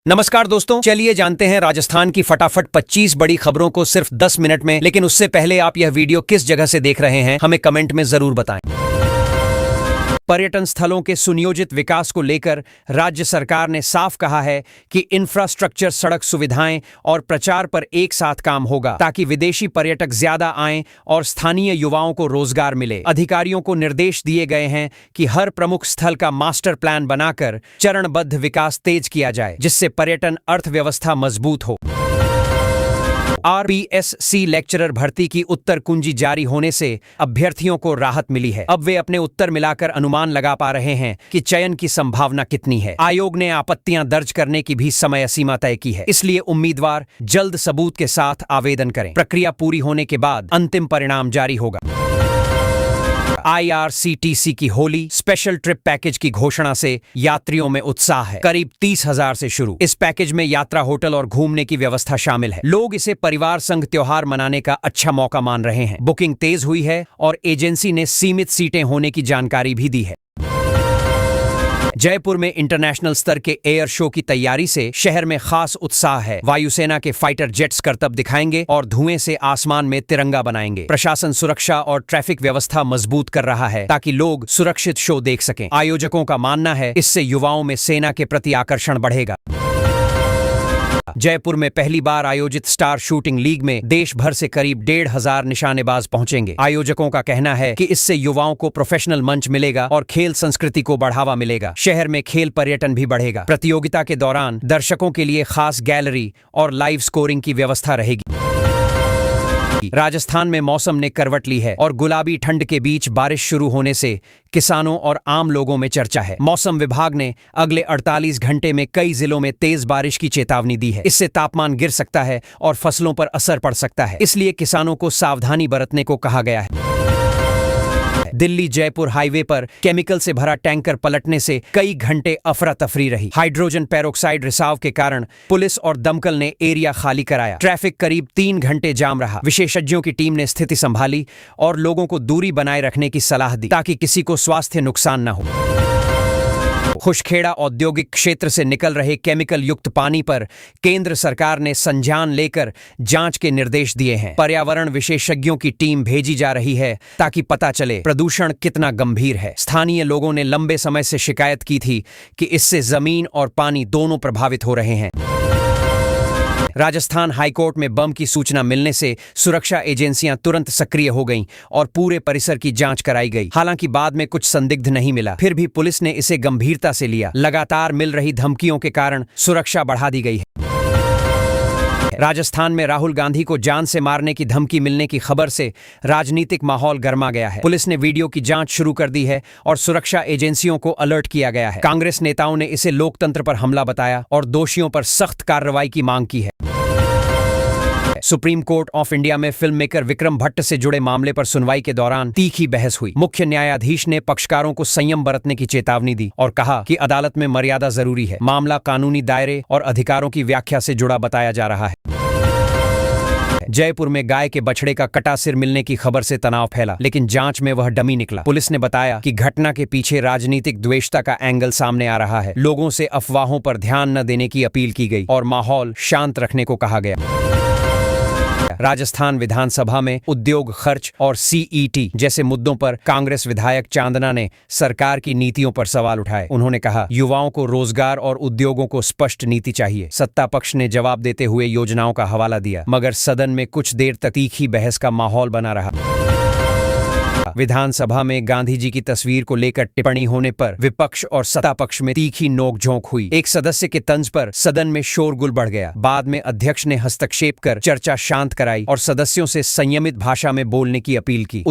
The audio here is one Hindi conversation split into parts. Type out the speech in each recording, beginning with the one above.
नमस्कार दोस्तों, चलिए जानते हैं राजस्थान की फटाफट 25 बड़ी खबरों को सिर्फ 10 मिनट में। लेकिन उससे पहले आप यह वीडियो किस जगह से देख रहे हैं हमें कमेंट में जरूर बताएं। पर्यटन स्थलों के सुनियोजित विकास को लेकर राज्य सरकार ने साफ कहा है कि इंफ्रास्ट्रक्चर, सड़क सुविधाएं और प्रचार पर एक साथ काम होगा ताकि विदेशी पर्यटक ज्यादा आएं और स्थानीय युवाओं को रोजगार मिले। अधिकारियों को निर्देश दिए गए हैं कि हर प्रमुख स्थल का मास्टर प्लान बनाकर चरणबद्ध विकास तेज किया जाए, जिससे पर्यटन अर्थव्यवस्था मजबूत हो। RPSC लेक्चरर भर्ती की उत्तर कुंजी जारी होने से अभ्यर्थियों को राहत मिली है। अब वे अपने उत्तर मिलाकर अनुमान लगा पा रहे हैं कि चयन की संभावना कितनी है। आयोग ने आपत्तियां दर्ज करने की भी समय सीमा तय की है, इसलिए उम्मीदवार जल्द सबूत के साथ आवेदन करें। प्रक्रिया पूरी होने के बाद अंतिम परिणाम जारी होगा। IRCTC की होली स्पेशल ट्रिप पैकेज की घोषणा से यात्रियों में उत्साह है। करीब 30,000 से शुरू इस पैकेज में यात्रा, होटल और घूमने की व्यवस्था शामिल है। लोग इसे परिवार संग त्योहार मनाने का अच्छा मौका मान रहे हैं। बुकिंग तेज हुई है और एजेंसी ने सीमित सीटें होने की जानकारी भी दी है। जयपुर में इंटरनेशनल स्तर के एयर शो की तैयारी से शहर में खास उत्साह है। वायुसेना के फाइटर जेट्स करतब दिखाएंगे और धुएं से आसमान में तिरंगा बनाएंगे। प्रशासन सुरक्षा और ट्रैफिक व्यवस्था मजबूत कर रहा है ताकि लोग सुरक्षित शो देख सकें। आयोजकों का मानना है इससे युवाओं में सेना के प्रति आकर्षण बढ़ेगा। जयपुर में पहली बार आयोजित स्टार शूटिंग लीग में देश भर से करीब 1,500 निशानेबाज पहुंचेंगे। आयोजकों का कहना है कि इससे युवाओं को प्रोफेशनल मंच मिलेगा और खेल संस्कृति को बढ़ावा मिलेगा। शहर में खेल पर्यटन भी बढ़ेगा। प्रतियोगिता के दौरान दर्शकों के लिए खास गैलरी और लाइव स्कोरिंग की व्यवस्था रहेगी। राजस्थान में मौसम ने करवट ली है और गुलाबी ठंड के बीच बारिश शुरू होने से किसानों और आम लोगों में चर्चा है। मौसम विभाग ने अगले 48 घंटे में कई जिलों में तेज बारिश की चेतावनी दी है। इससे तापमान गिर सकता है और फसलों पर असर पड़ सकता है, इसलिए किसानों को सावधानी बरतने को कहा गया है। दिल्ली जयपुर हाईवे पर केमिकल से भरा टैंकर पलटने से कई घंटे अफरा तफरी रही। हाइड्रोजन पेरोक्साइड रिसाव के कारण पुलिस और दमकल ने एरिया खाली कराया। ट्रैफिक करीब 3 घंटे जाम रहा। विशेषज्ञों की टीम ने स्थिति संभाली और लोगों को दूरी बनाए रखने की सलाह दी ताकि किसी को स्वास्थ्य नुकसान न हो। खुशखेड़ा औद्योगिक क्षेत्र से निकल रहे केमिकल युक्त पानी पर केंद्र सरकार ने संज्ञान लेकर जांच के निर्देश दिए हैं। पर्यावरण विशेषज्ञों की टीम भेजी जा रही है ताकि पता चले प्रदूषण कितना गंभीर है। स्थानीय लोगों ने लंबे समय से शिकायत की थी कि इससे जमीन और पानी दोनों प्रभावित हो रहे हैं। राजस्थान हाईकोर्ट में बम की सूचना मिलने से सुरक्षा एजेंसियां तुरंत सक्रिय हो गईं और पूरे परिसर की जांच कराई गई। हालांकि बाद में कुछ संदिग्ध नहीं मिला, फिर भी पुलिस ने इसे गंभीरता से लिया। लगातार मिल रही धमकियों के कारण सुरक्षा बढ़ा दी गई है। राजस्थान में राहुल गांधी को जान से मारने की धमकी मिलने की खबर से राजनीतिक माहौल गर्मा गया है। पुलिस ने वीडियो की जांच शुरू कर दी है और सुरक्षा एजेंसियों को अलर्ट किया गया है। कांग्रेस नेताओं ने इसे लोकतंत्र पर हमला बताया और दोषियों पर सख्त कार्रवाई की मांग की है। सुप्रीम कोर्ट ऑफ इंडिया में फिल्म मेकर विक्रम भट्ट से जुड़े मामले पर सुनवाई के दौरान तीखी बहस हुई। मुख्य न्यायाधीश ने पक्षकारों को संयम बरतने की चेतावनी दी और कहा कि अदालत में मर्यादा जरूरी है। मामला कानूनी दायरे और अधिकारों की व्याख्या से जुड़ा बताया जा रहा है। जयपुर में गाय के बछड़े का कटा सिर मिलने की खबर से तनाव फैला, लेकिन जांच में वह डमी निकला। पुलिस ने बताया कि घटना के पीछे राजनीतिक द्वेषता का एंगल सामने आ रहा है। लोगों से अफवाहों पर ध्यान न देने की अपील की गई और माहौल शांत रखने को कहा गया। राजस्थान विधानसभा में उद्योग खर्च और CET जैसे मुद्दों पर कांग्रेस विधायक चांदना ने सरकार की नीतियों पर सवाल उठाए। उन्होंने कहा, युवाओं को रोजगार और उद्योगों को स्पष्ट नीति चाहिए। सत्ता पक्ष ने जवाब देते हुए योजनाओं का हवाला दिया, मगर सदन में कुछ देर तक तीखी बहस का माहौल बना रहा। विधानसभा में गांधी जी की तस्वीर को लेकर टिप्पणी होने पर विपक्ष और सत्ता पक्ष में तीखी नोकझोंक हुई। एक सदस्य के तंज पर सदन में शोरगुल बढ़ गया। बाद में अध्यक्ष ने हस्तक्षेप कर चर्चा शांत कराई और सदस्यों से संयमित भाषा में बोलने की अपील की।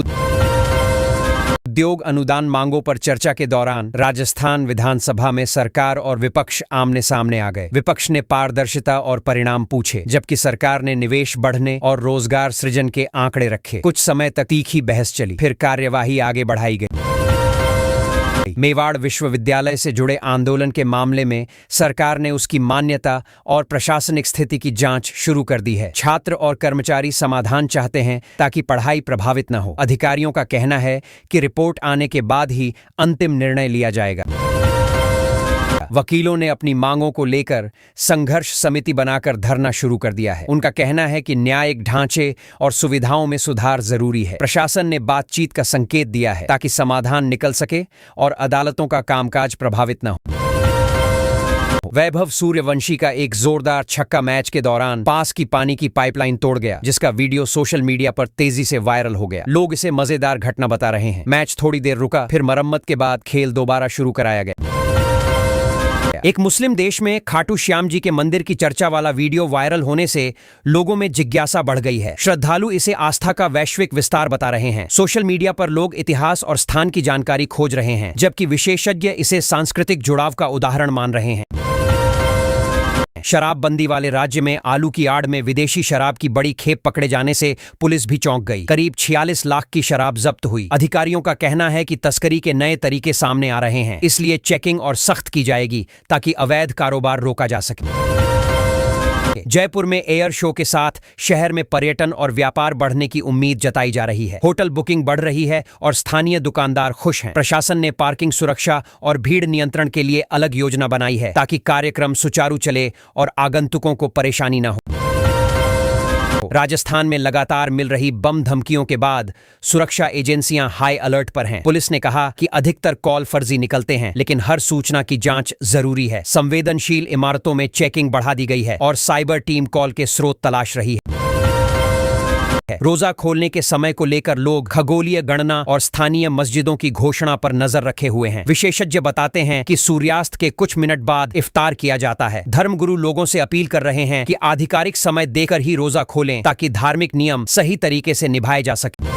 उद्योग अनुदान मांगों पर चर्चा के दौरान राजस्थान विधानसभा में सरकार और विपक्ष आमने सामने आ गए। विपक्ष ने पारदर्शिता और परिणाम पूछे, जबकि सरकार ने निवेश बढ़ने और रोजगार सृजन के आंकड़े रखे। कुछ समय तक तीखी बहस चली, फिर कार्यवाही आगे बढ़ाई गई। मेवाड़ विश्वविद्यालय से जुड़े आंदोलन के मामले में सरकार ने उसकी मान्यता और प्रशासनिक स्थिति की जांच शुरू कर दी है। छात्र और कर्मचारी समाधान चाहते हैं ताकि पढ़ाई प्रभावित न हो। अधिकारियों का कहना है कि रिपोर्ट आने के बाद ही अंतिम निर्णय लिया जाएगा। वकीलों ने अपनी मांगों को लेकर संघर्ष समिति बनाकर धरना शुरू कर दिया है। उनका कहना है कि न्यायिक ढांचे और सुविधाओं में सुधार जरूरी है। प्रशासन ने बातचीत का संकेत दिया है ताकि समाधान निकल सके और अदालतों का कामकाज प्रभावित न हो। वैभव सूर्यवंशी का एक जोरदार छक्का मैच के दौरान पास की पानी की पाइपलाइन तोड़ गया, जिसका वीडियो सोशल मीडिया पर तेजी से वायरल हो गया। लोग इसे मजेदार घटना बता रहे हैं। मैच थोड़ी देर रुका, फिर मरम्मत के बाद खेल दोबारा शुरू कराया गया। एक मुस्लिम देश में खाटू श्याम जी के मंदिर की चर्चा वाला वीडियो वायरल होने से लोगों में जिज्ञासा बढ़ गई है। श्रद्धालु इसे आस्था का वैश्विक विस्तार बता रहे हैं। सोशल मीडिया पर लोग इतिहास और स्थान की जानकारी खोज रहे हैं, जबकि विशेषज्ञ इसे सांस्कृतिक जुड़ाव का उदाहरण मान रहे हैं। शराबबंदी वाले राज्य में आलू की आड़ में विदेशी शराब की बड़ी खेप पकड़े जाने से पुलिस भी चौंक गई। करीब 46 लाख की शराब जब्त हुई। अधिकारियों का कहना है कि तस्करी के नए तरीके सामने आ रहे हैं, इसलिए चेकिंग और सख्त की जाएगी ताकि अवैध कारोबार रोका जा सके। जयपुर में एयर शो के साथ शहर में पर्यटन और व्यापार बढ़ने की उम्मीद जताई जा रही है। होटल बुकिंग बढ़ रही है और स्थानीय दुकानदार खुश हैं। प्रशासन ने पार्किंग सुरक्षा और भीड़ नियंत्रण के लिए अलग योजना बनाई है ताकि कार्यक्रम सुचारू चले और आगंतुकों को परेशानी न हो। राजस्थान में लगातार मिल रही बम धमकियों के बाद सुरक्षा एजेंसियां हाई अलर्ट पर हैं। पुलिस ने कहा कि अधिकतर कॉल फर्जी निकलते हैं, लेकिन हर सूचना की जांच जरूरी है। संवेदनशील इमारतों में चेकिंग बढ़ा दी गई है और साइबर टीम कॉल के स्रोत तलाश रही है। रोजा खोलने के समय को लेकर लोग खगोलीय गणना और स्थानीय मस्जिदों की घोषणा पर नजर रखे हुए हैं। विशेषज्ञ बताते हैं कि सूर्यास्त के कुछ मिनट बाद इफ्तार किया जाता है। धर्मगुरु लोगों से अपील कर रहे हैं कि आधिकारिक समय देकर ही रोजा खोलें ताकि धार्मिक नियम सही तरीके से निभाए जा सके।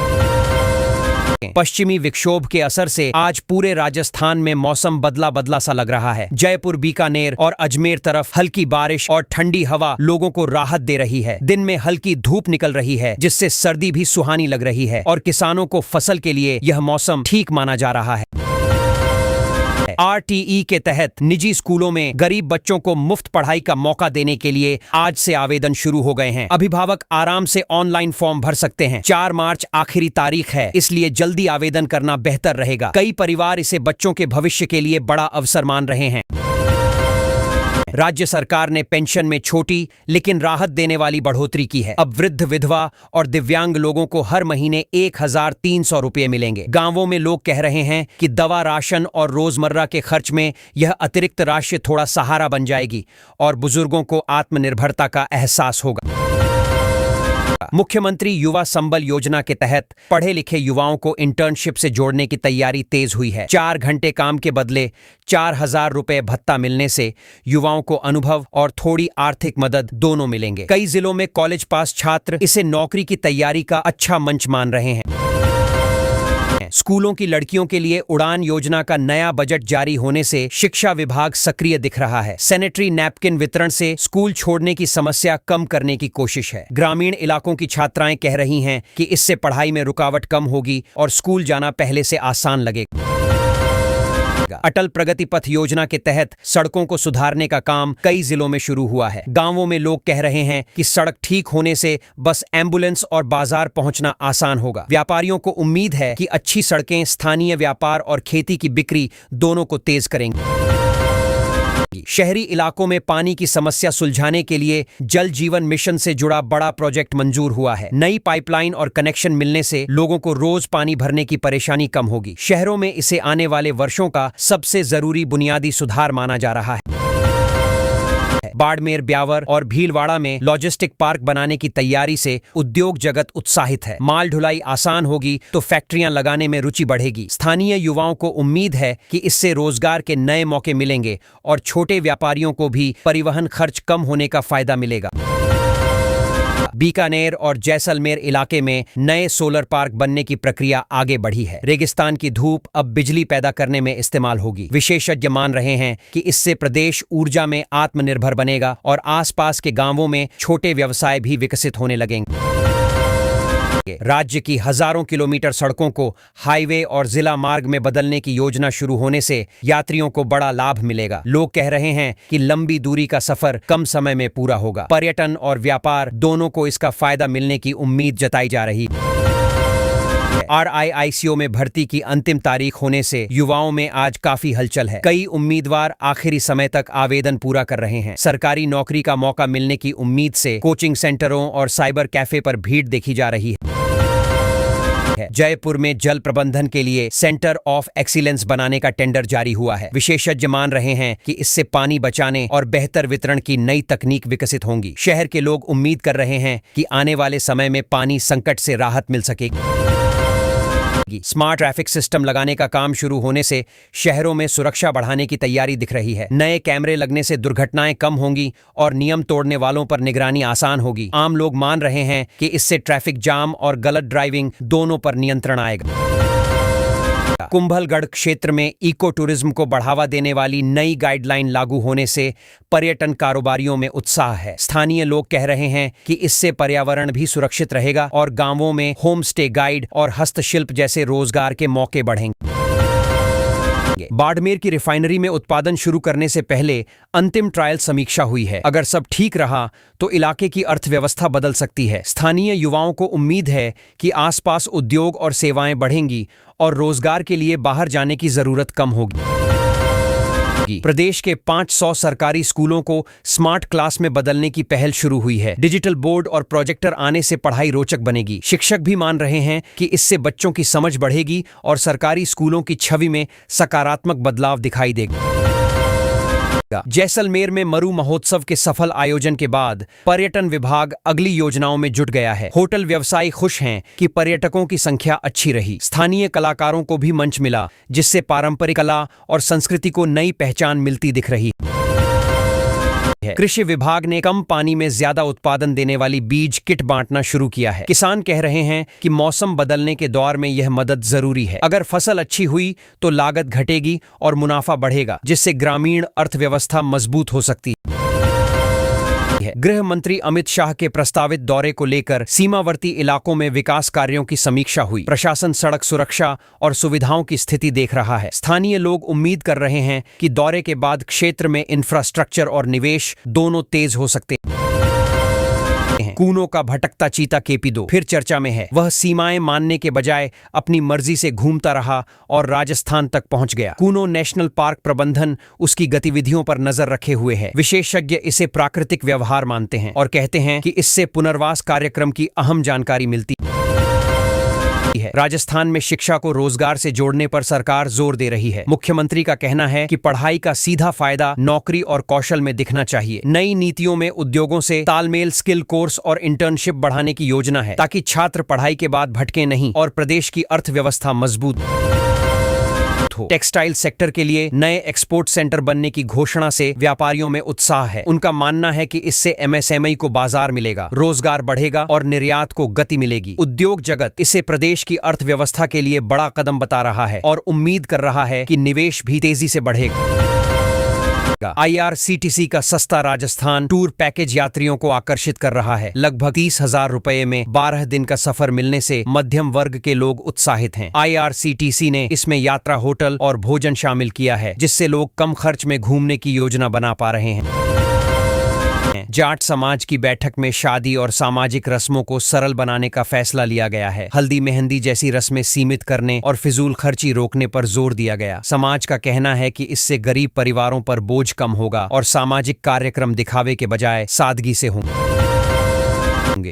पश्चिमी विक्षोभ के असर से आज पूरे राजस्थान में मौसम बदला बदला सा लग रहा है। जयपुर, बीकानेर और अजमेर तरफ हल्की बारिश और ठंडी हवा लोगों को राहत दे रही है। दिन में हल्की धूप निकल रही है, जिससे सर्दी भी सुहानी लग रही है और किसानों को फसल के लिए यह मौसम ठीक माना जा रहा है। RTE के तहत निजी स्कूलों में गरीब बच्चों को मुफ्त पढ़ाई का मौका देने के लिए आज से आवेदन शुरू हो गए हैं। अभिभावक आराम से ऑनलाइन फॉर्म भर सकते हैं। 4 मार्च आखिरी तारीख है, इसलिए जल्दी आवेदन करना बेहतर रहेगा। कई परिवार इसे बच्चों के भविष्य के लिए बड़ा अवसर मान रहे हैं। राज्य सरकार ने पेंशन में छोटी लेकिन राहत देने वाली बढ़ोतरी की है। अब वृद्ध, विधवा और दिव्यांग लोगों को हर महीने 1300 रुपये मिलेंगे। गांवों में लोग कह रहे हैं कि दवा, राशन और रोजमर्रा के खर्च में यह अतिरिक्त राशि थोड़ा सहारा बन जाएगी और बुजुर्गों को आत्मनिर्भरता का एहसास होगा। मुख्यमंत्री युवा संबल योजना के तहत पढ़े लिखे युवाओं को इंटर्नशिप से जोड़ने की तैयारी तेज हुई है। 4 घंटे काम के बदले 4000 रुपए भत्ता मिलने से युवाओं को अनुभव और थोड़ी आर्थिक मदद दोनों मिलेंगे। कई जिलों में कॉलेज पास छात्र इसे नौकरी की तैयारी का अच्छा मंच मान रहे हैं। स्कूलों की लड़कियों के लिए उड़ान योजना का नया बजट जारी होने से शिक्षा विभाग सक्रिय दिख रहा है। सैनिटरी नैपकिन वितरण से स्कूल छोड़ने की समस्या कम करने की कोशिश है। ग्रामीण इलाकों की छात्राएं कह रही हैं कि इससे पढ़ाई में रुकावट कम होगी और स्कूल जाना पहले से आसान लगेगा। अटल प्रगति पथ योजना के तहत सड़कों को सुधारने का काम कई जिलों में शुरू हुआ है। गांवों में लोग कह रहे हैं कि सड़क ठीक होने से बस एम्बुलेंस और बाजार पहुंचना आसान होगा। व्यापारियों को उम्मीद है कि अच्छी सड़कें स्थानीय व्यापार और खेती की बिक्री दोनों को तेज करेंगी। शहरी इलाकों में पानी की समस्या सुलझाने के लिए जल जीवन मिशन से जुड़ा बड़ा प्रोजेक्ट मंजूर हुआ है। नई पाइपलाइन और कनेक्शन मिलने से लोगों को रोज पानी भरने की परेशानी कम होगी। शहरों में इसे आने वाले वर्षों का सबसे जरूरी बुनियादी सुधार माना जा रहा है। बाड़मेर, ब्यावर और भीलवाड़ा में लॉजिस्टिक पार्क बनाने की तैयारी से उद्योग जगत उत्साहित है। माल ढुलाई आसान होगी तो फैक्ट्रियां लगाने में रुचि बढ़ेगी। स्थानीय युवाओं को उम्मीद है कि इससे रोजगार के नए मौके मिलेंगे और छोटे व्यापारियों को भी परिवहन खर्च कम होने का फायदा मिलेगा। बीकानेर और जैसलमेर इलाके में नए सोलर पार्क बनने की प्रक्रिया आगे बढ़ी है। रेगिस्तान की धूप अब बिजली पैदा करने में इस्तेमाल होगी। विशेषज्ञ मान रहे हैं कि इससे प्रदेश ऊर्जा में आत्मनिर्भर बनेगा और आसपास के गांवों में छोटे व्यवसाय भी विकसित होने लगेंगे। राज्य की हजारों किलोमीटर सड़कों को हाईवे और जिला मार्ग में बदलने की योजना शुरू होने से यात्रियों को बड़ा लाभ मिलेगा। लोग कह रहे हैं कि लंबी दूरी का सफर कम समय में पूरा होगा। पर्यटन और व्यापार दोनों को इसका फायदा मिलने की उम्मीद जताई जा रही है। RIICO में भर्ती की अंतिम तारीख होने से युवाओं में आज काफी हलचल है। कई उम्मीदवार आखिरी समय तक आवेदन पूरा कर रहे हैं। सरकारी नौकरी का मौका मिलने की उम्मीद से कोचिंग सेंटरों और साइबर कैफे पर भीड़ देखी जा रही है। जयपुर में जल प्रबंधन के लिए सेंटर ऑफ एक्सीलेंस बनाने का टेंडर जारी हुआ है। विशेषज्ञ मान रहे हैं कि इससे पानी बचाने और बेहतर वितरण की नई तकनीक विकसित होंगी। शहर के लोग उम्मीद कर रहे हैं कि आने वाले समय में पानी संकट से राहत मिल सकेगी। स्मार्ट ट्रैफिक सिस्टम लगाने का काम शुरू होने से शहरों में सुरक्षा बढ़ाने की तैयारी दिख रही है। नए कैमरे लगने से दुर्घटनाएं कम होंगी और नियम तोड़ने वालों पर निगरानी आसान होगी। आम लोग मान रहे हैं कि इससे ट्रैफिक जाम और गलत ड्राइविंग दोनों पर नियंत्रण आएगा। कुंभलगढ़ क्षेत्र में इको टूरिज्म को बढ़ावा देने वाली नई गाइडलाइन लागू होने से पर्यटन कारोबारियों में उत्साह है। स्थानीय लोग कह रहे हैं कि इससे पर्यावरण भी सुरक्षित रहेगा और गांवों में होम स्टे गाइड और हस्तशिल्प जैसे रोजगार के मौके बढ़ेंगे। बाड़मेर की रिफाइनरी में उत्पादन शुरू करने से पहले अंतिम ट्रायल समीक्षा हुई है। अगर सब ठीक रहा तो इलाके की अर्थव्यवस्था बदल सकती है। स्थानीय युवाओं को उम्मीद है कि आसपास उद्योग और सेवाएं बढ़ेंगी और रोजगार के लिए बाहर जाने की जरूरत कम होगी। प्रदेश के 500 सरकारी स्कूलों को स्मार्ट क्लास में बदलने की पहल शुरू हुई है। डिजिटल बोर्ड और प्रोजेक्टर आने से पढ़ाई रोचक बनेगी। शिक्षक भी मान रहे हैं कि इससे बच्चों की समझ बढ़ेगी और सरकारी स्कूलों की छवि में सकारात्मक बदलाव दिखाई देगा। जैसलमेर में मरु महोत्सव के सफल आयोजन के बाद पर्यटन विभाग अगली योजनाओं में जुट गया है। होटल व्यवसायी खुश हैं कि पर्यटकों की संख्या अच्छी रही। स्थानीय कलाकारों को भी मंच मिला, जिससे पारंपरिक कला और संस्कृति को नई पहचान मिलती दिख रही है। कृषि विभाग ने कम पानी में ज्यादा उत्पादन देने वाली बीज किट बांटना शुरू किया है। किसान कह रहे हैं कि मौसम बदलने के दौर में यह मदद जरूरी है। अगर फसल अच्छी हुई तो लागत घटेगी और मुनाफा बढ़ेगा, जिससे ग्रामीण अर्थव्यवस्था मजबूत हो सकती है। गृह मंत्री अमित शाह के प्रस्तावित दौरे को लेकर सीमावर्ती इलाकों में विकास कार्यों की समीक्षा हुई। प्रशासन सड़क सुरक्षा और सुविधाओं की स्थिति देख रहा है। स्थानीय लोग उम्मीद कर रहे हैं कि दौरे के बाद क्षेत्र में इंफ्रास्ट्रक्चर और निवेश दोनों तेज हो सकते हैं। कूनो का भटकता चीता केपी2 फिर चर्चा में है। वह सीमाएं मानने के बजाय अपनी मर्जी से घूमता रहा और राजस्थान तक पहुंच गया। कूनो नेशनल पार्क प्रबंधन उसकी गतिविधियों पर नजर रखे हुए है। विशेषज्ञ इसे प्राकृतिक व्यवहार मानते हैं और कहते हैं कि इससे पुनर्वास कार्यक्रम की अहम जानकारी मिलती है। राजस्थान में शिक्षा को रोजगार से जोड़ने पर सरकार जोर दे रही है। मुख्यमंत्री का कहना है कि पढ़ाई का सीधा फायदा नौकरी और कौशल में दिखना चाहिए। नई नीतियों में उद्योगों से तालमेल, स्किल कोर्स और इंटर्नशिप बढ़ाने की योजना है, ताकि छात्र पढ़ाई के बाद भटके नहीं और प्रदेश की अर्थव्यवस्था मजबूत हो। टेक्सटाइल सेक्टर के लिए नए एक्सपोर्ट सेंटर बनने की घोषणा से व्यापारियों में उत्साह है। उनका मानना है कि इससे MSME को बाजार मिलेगा, रोजगार बढ़ेगा और निर्यात को गति मिलेगी। उद्योग जगत इसे प्रदेश की अर्थव्यवस्था के लिए बड़ा कदम बता रहा है और उम्मीद कर रहा है कि निवेश भी तेजी से बढ़ेगा। IRCTC का सस्ता राजस्थान टूर पैकेज यात्रियों को आकर्षित कर रहा है। लगभग 30,000 रुपए में 12 दिन का सफर मिलने से मध्यम वर्ग के लोग उत्साहित हैं। IRCTC ने इसमें यात्रा, होटल और भोजन शामिल किया है, जिससे लोग कम खर्च में घूमने की योजना बना पा रहे हैं। जाट समाज की बैठक में शादी और सामाजिक रस्मों को सरल बनाने का फैसला लिया गया है। हल्दी मेहंदी जैसी रस्में सीमित करने और फिजूल खर्ची रोकने पर जोर दिया गया। समाज का कहना है कि इससे गरीब परिवारों पर बोझ कम होगा और सामाजिक कार्यक्रम दिखावे के बजाय सादगी से होंगे।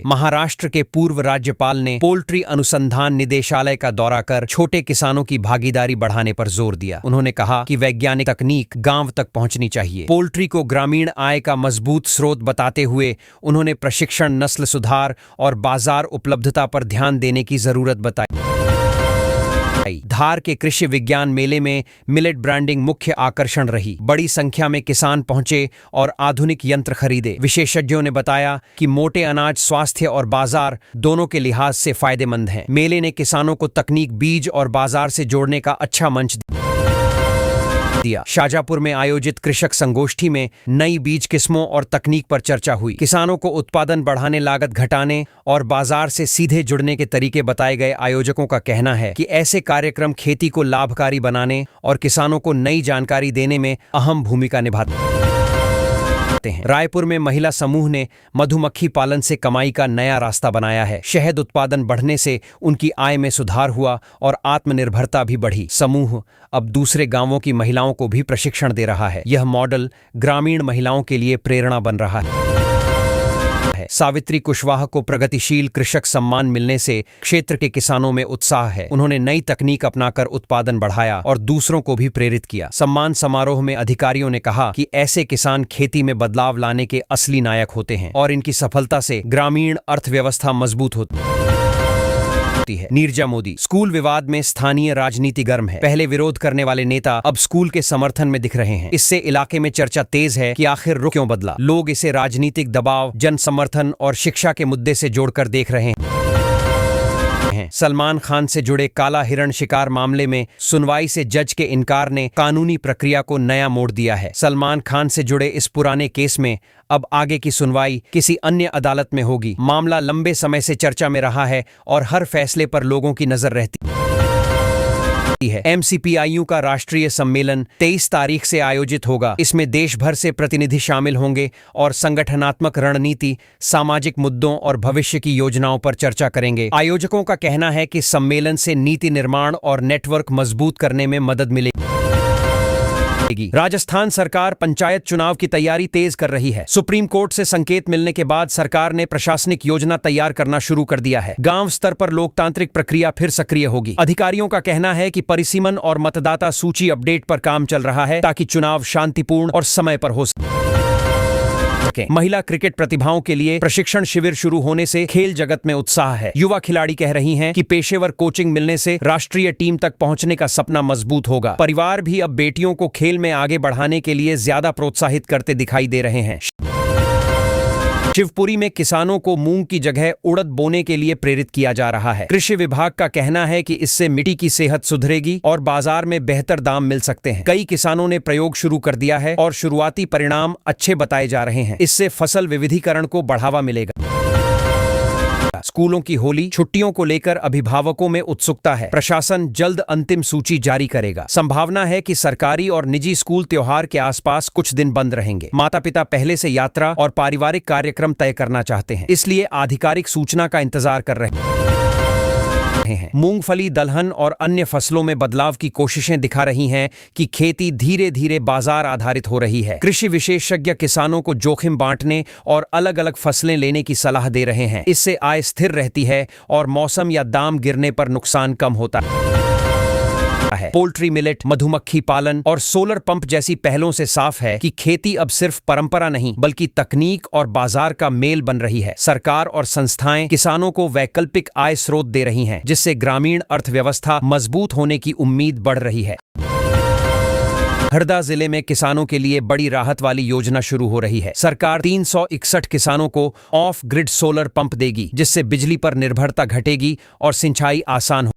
महाराष्ट्र के पूर्व राज्यपाल ने पोल्ट्री अनुसंधान निदेशालय का दौरा कर छोटे किसानों की भागीदारी बढ़ाने पर जोर दिया। उन्होंने कहा कि वैज्ञानिक तकनीक गांव तक पहुंचनी चाहिए। पोल्ट्री को ग्रामीण आय का मजबूत स्रोत बताते हुए उन्होंने प्रशिक्षण, नस्ल सुधार और बाजार उपलब्धता पर ध्यान देने की जरूरत बताई। धार के कृषि विज्ञान मेले में मिलेट ब्रांडिंग मुख्य आकर्षण रही। बड़ी संख्या में किसान पहुंचे और आधुनिक यंत्र खरीदे। विशेषज्ञों ने बताया कि मोटे अनाज स्वास्थ्य और बाजार दोनों के लिहाज से फायदेमंद हैं। मेले ने किसानों को तकनीक, बीज और बाजार से जोड़ने का अच्छा मंच दिया। शाजापुर में आयोजित कृषक संगोष्ठी में नई बीज किस्मों और तकनीक पर चर्चा हुई। किसानों को उत्पादन बढ़ाने, लागत घटाने और बाजार से सीधे जुड़ने के तरीके बताए गए। आयोजकों का कहना है कि ऐसे कार्यक्रम खेती को लाभकारी बनाने और किसानों को नई जानकारी देने में अहम भूमिका निभाते हैं। हैं। रायपुर में महिला समूह ने मधुमक्खी पालन से कमाई का नया रास्ता बनाया है। शहद उत्पादन बढ़ने से उनकी आय में सुधार हुआ और आत्मनिर्भरता भी बढ़ी। समूह अब दूसरे गांवों की महिलाओं को भी प्रशिक्षण दे रहा है। यह मॉडल ग्रामीण महिलाओं के लिए प्रेरणा बन रहा है। सावित्री कुशवाहा को प्रगतिशील कृषक सम्मान मिलने से क्षेत्र के किसानों में उत्साह है। उन्होंने नई तकनीक अपनाकर उत्पादन बढ़ाया और दूसरों को भी प्रेरित किया। सम्मान समारोह में अधिकारियों ने कहा कि ऐसे किसान खेती में बदलाव लाने के असली नायक होते हैं और इनकी सफलता से ग्रामीण अर्थव्यवस्था मजबूत होती है। नीरजा मोदी। स्कूल विवाद में स्थानीय राजनीति गर्म है। पहले विरोध करने वाले नेता अब स्कूल के समर्थन में दिख रहे हैं। इससे इलाके में चर्चा तेज है कि आखिर रुख क्यों बदला। लोग इसे राजनीतिक दबाव, जन समर्थन और शिक्षा के मुद्दे से जोड़कर देख रहे हैं। सलमान खान से जुड़े काला हिरण शिकार मामले में सुनवाई से जज के इनकार ने कानूनी प्रक्रिया को नया मोड़ दिया है। सलमान खान से जुड़े इस पुराने केस में अब आगे की सुनवाई किसी अन्य अदालत में होगी। मामला लंबे समय से चर्चा में रहा है और हर फैसले पर लोगों की नजर रहती है। MCPIU का राष्ट्रीय सम्मेलन 23 तारीख से आयोजित होगा। इसमें देश भर से प्रतिनिधि शामिल होंगे और संगठनात्मक रणनीति, सामाजिक मुद्दों और भविष्य की योजनाओं पर चर्चा करेंगे। आयोजकों का कहना है कि सम्मेलन से नीति निर्माण और नेटवर्क मजबूत करने में मदद मिलेगी। राजस्थान सरकार पंचायत चुनाव की तैयारी तेज कर रही है। सुप्रीम कोर्ट से संकेत मिलने के बाद सरकार ने प्रशासनिक योजना तैयार करना शुरू कर दिया है। गांव स्तर पर लोकतांत्रिक प्रक्रिया फिर सक्रिय होगी। अधिकारियों का कहना है कि परिसीमन और मतदाता सूची अपडेट पर काम चल रहा है ताकि चुनाव शांतिपूर्ण और समय पर हो सके। महिला क्रिकेट प्रतिभाओं के लिए प्रशिक्षण शिविर शुरू होने से खेल जगत में उत्साह है। युवा खिलाड़ी कह रही हैं कि पेशेवर कोचिंग मिलने से राष्ट्रीय टीम तक पहुंचने का सपना मजबूत होगा। परिवार भी अब बेटियों को खेल में आगे बढ़ाने के लिए ज्यादा प्रोत्साहित करते दिखाई दे रहे हैं। शिवपुरी में किसानों को मूंग की जगह उड़द बोने के लिए प्रेरित किया जा रहा है। कृषि विभाग का कहना है कि इससे मिट्टी की सेहत सुधरेगी और बाजार में बेहतर दाम मिल सकते हैं। कई किसानों ने प्रयोग शुरू कर दिया है और शुरुआती परिणाम अच्छे बताए जा रहे हैं। इससे फसल विविधीकरण को बढ़ावा मिलेगा। स्कूलों की होली छुट्टियों को लेकर अभिभावकों में उत्सुकता है। प्रशासन जल्द अंतिम सूची जारी करेगा। संभावना है कि सरकारी और निजी स्कूल त्योहार के आसपास कुछ दिन बंद रहेंगे। माता-पिता पहले से यात्रा और पारिवारिक कार्यक्रम तय करना चाहते हैं, इसलिए आधिकारिक सूचना का इंतजार कर रहे हैं। मूंगफली, दलहन और अन्य फसलों में बदलाव की कोशिशें दिखा रही हैं कि खेती धीरे धीरे बाजार आधारित हो रही है। कृषि विशेषज्ञ किसानों को जोखिम बांटने और अलग अलग फसलें लेने की सलाह दे रहे हैं। इससे आय स्थिर रहती है और मौसम या दाम गिरने पर नुकसान कम होता है। पोल्ट्री, मिलेट, मधुमक्खी पालन और सोलर पंप जैसी पहलों से साफ है कि खेती अब सिर्फ परंपरा नहीं बल्कि तकनीक और बाजार का मेल बन रही है। सरकार और संस्थाएं किसानों को वैकल्पिक आय स्रोत दे रही हैं, जिससे ग्रामीण अर्थव्यवस्था मजबूत होने की उम्मीद बढ़ रही है। हरदा जिले में किसानों के लिए बड़ी राहत वाली योजना शुरू हो रही है। सरकार 361 किसानों को ऑफ ग्रिड सोलर पंप देगी, जिससे बिजली पर निर्भरता घटेगी और सिंचाई आसान हो।